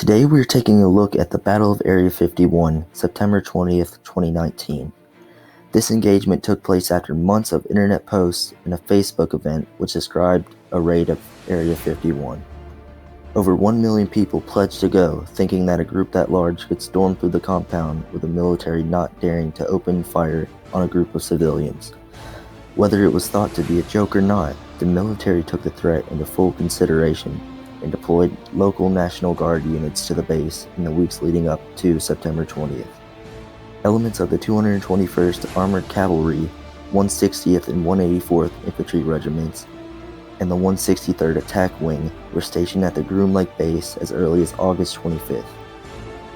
Today we are taking a look at the Battle of Area 51, September 20th, 2019. This engagement took place after months of internet posts and a Facebook event which described a raid of Area 51. Over 1 million people pledged to go, thinking that a group that large could storm through the compound with the military not daring to open fire on a group of civilians. Whether it was thought to be a joke or not, the military took the threat into full consideration and deployed local National Guard units to the base in the weeks leading up to September 20th. Elements of the 221st Armored Cavalry, 160th and 184th Infantry Regiments, and the 163rd Attack Wing were stationed at the Groom Lake base as early as August 25th.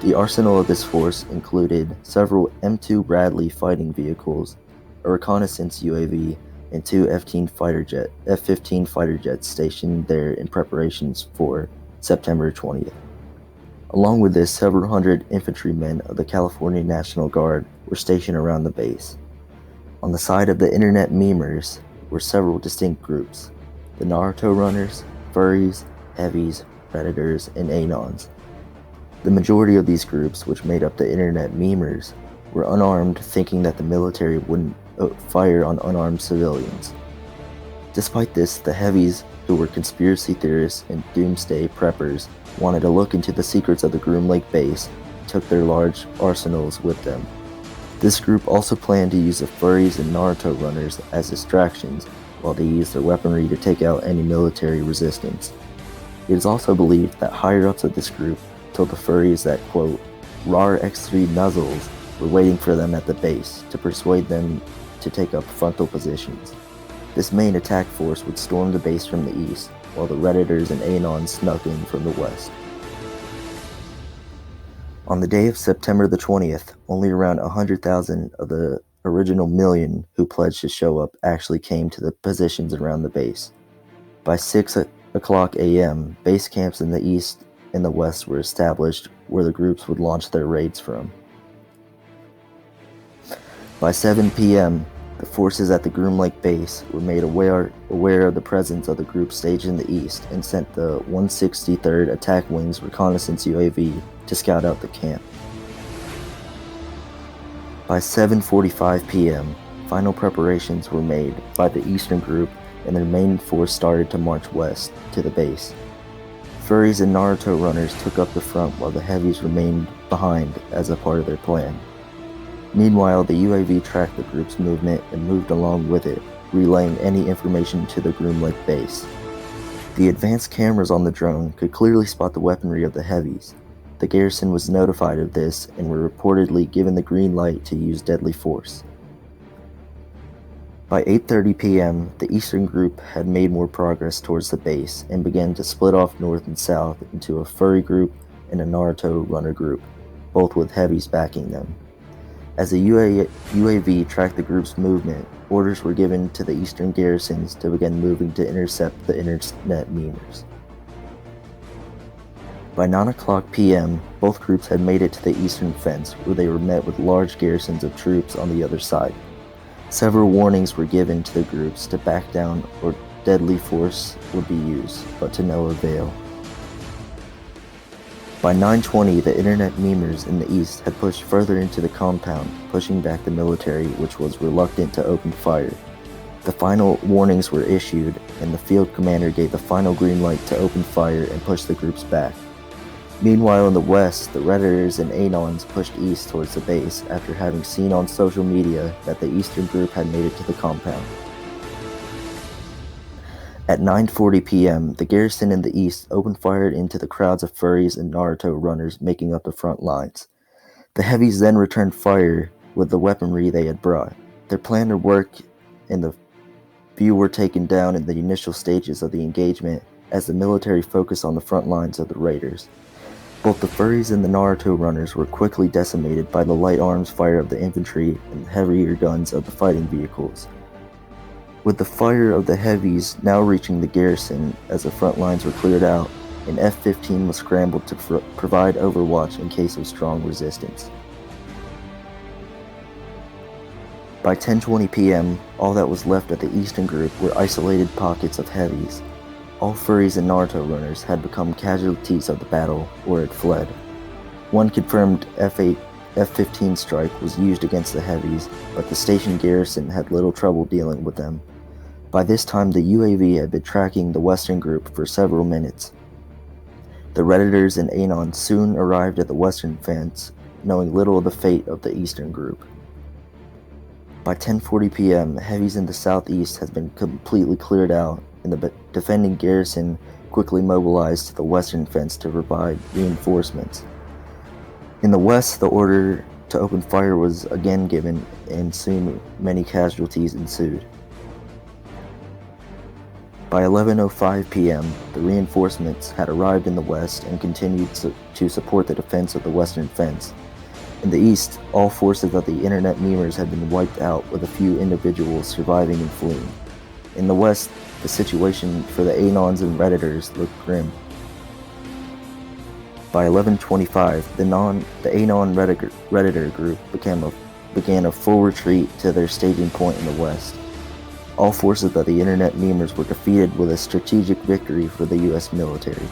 The arsenal of this force included several M2 Bradley fighting vehicles, a reconnaissance UAV, and two F-15 fighter jets stationed there in preparations for September 20th. Along with this, several hundred infantrymen of the California National Guard were stationed around the base. On the side of the internet memers were several distinct groups: the Naruto runners, furries, heavies, predators, and anons. The majority of these groups, which made up the internet memers, were unarmed, thinking that the military wouldn't fire on unarmed civilians. Despite this, the heavies, who were conspiracy theorists and doomsday preppers, wanted to look into the secrets of the Groom Lake base and took their large arsenals with them. This group also planned to use the furries and Naruto runners as distractions while they used their weaponry to take out any military resistance. It is also believed that higher-ups of this group told the furries that, quote, RAR X3 nuzzles were waiting for them at the base to persuade them to take up frontal positions. This main attack force would storm the base from the east, while the Redditors and Anons snuck in from the west. On the day of September the 20th, only around 100,000 of the original million who pledged to show up actually came to the positions around the base. By 6 o'clock a.m., base camps in the east and the west were established where the groups would launch their raids from. By 7 p.m., the forces at the Groom Lake base were made aware of the presence of the group staged in the east and sent the 163rd Attack Wing's reconnaissance UAV to scout out the camp. By 7:45 p.m., final preparations were made by the eastern group and their main force started to march west to the base. Furries and Naruto runners took up the front while the heavies remained behind as a part of their plan. Meanwhile, the UAV tracked the group's movement and moved along with it, relaying any information to the Groom Lake base. The advanced cameras on the drone could clearly spot the weaponry of the heavies. The garrison was notified of this and were reportedly given the green light to use deadly force. By 8:30 p.m., the eastern group had made more progress towards the base and began to split off north and south into a furry group and a Naruto runner group, both with heavies backing them. As the UAV tracked the group's movement, orders were given to the eastern garrisons to begin moving to intercept the internet memers. By 9 o'clock p.m., both groups had made it to the eastern fence, where they were met with large garrisons of troops on the other side. Several warnings were given to the groups to back down or deadly force would be used, but to no avail. By 9:20, the internet memers in the east had pushed further into the compound, pushing back the military, which was reluctant to open fire. The final warnings were issued, and the field commander gave the final green light to open fire and push the groups back. Meanwhile, in the west, the Redditors and Anons pushed east towards the base after having seen on social media that the eastern group had made it to the compound. At 9:40 p.m., the garrison in the east opened fire into the crowds of furries and Naruto runners making up the front lines. The heavies then returned fire with the weaponry they had brought. Their plan to work, and the few were taken down in the initial stages of the engagement as the military focused on the front lines of the raiders. Both the furries and the Naruto runners were quickly decimated by the light arms fire of the infantry and the heavier guns of the fighting vehicles. With the fire of the heavies now reaching the garrison as the front lines were cleared out, an F-15 was scrambled to provide overwatch in case of strong resistance. By 10:20 p.m., all that was left of the eastern group were isolated pockets of heavies. All furries and Naruto runners had become casualties of the battle or had fled. One confirmed F-15 strike was used against the heavies, but the station garrison had little trouble dealing with them. By this time, the UAV had been tracking the western group for several minutes. The Redditors and Anons soon arrived at the western fence, knowing little of the fate of the eastern group. By 10:40 p.m., heavies in the southeast had been completely cleared out, and the defending garrison quickly mobilized to the western fence to provide reinforcements. In the west, the order to open fire was again given, and soon many casualties ensued. By 11:05 p.m., the reinforcements had arrived in the west and continued to support the defense of the western fence. In the east, all forces of the internet memers had been wiped out, with a few individuals surviving and fleeing. In the west, the situation for the Anons and Redditors looked grim. By 11:25, the Anon Redditor group began a full retreat to their staging point in the west. All forces of the internet memers were defeated, with a strategic victory for the US military.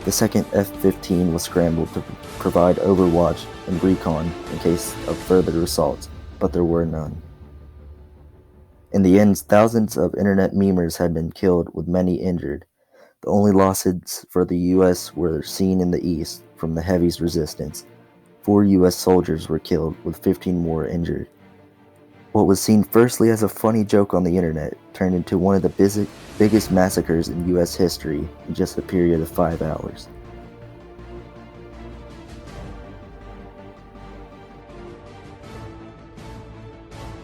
The second F-15 was scrambled to provide overwatch and recon in case of further assaults, but there were none. In the end, thousands of internet memers had been killed, with many injured. The only losses for the US were seen in the east from the heavies' resistance. 4 US soldiers were killed, with 15 more injured. What was seen firstly as a funny joke on the internet turned into one of the biggest massacres in US history in just a period of 5 hours.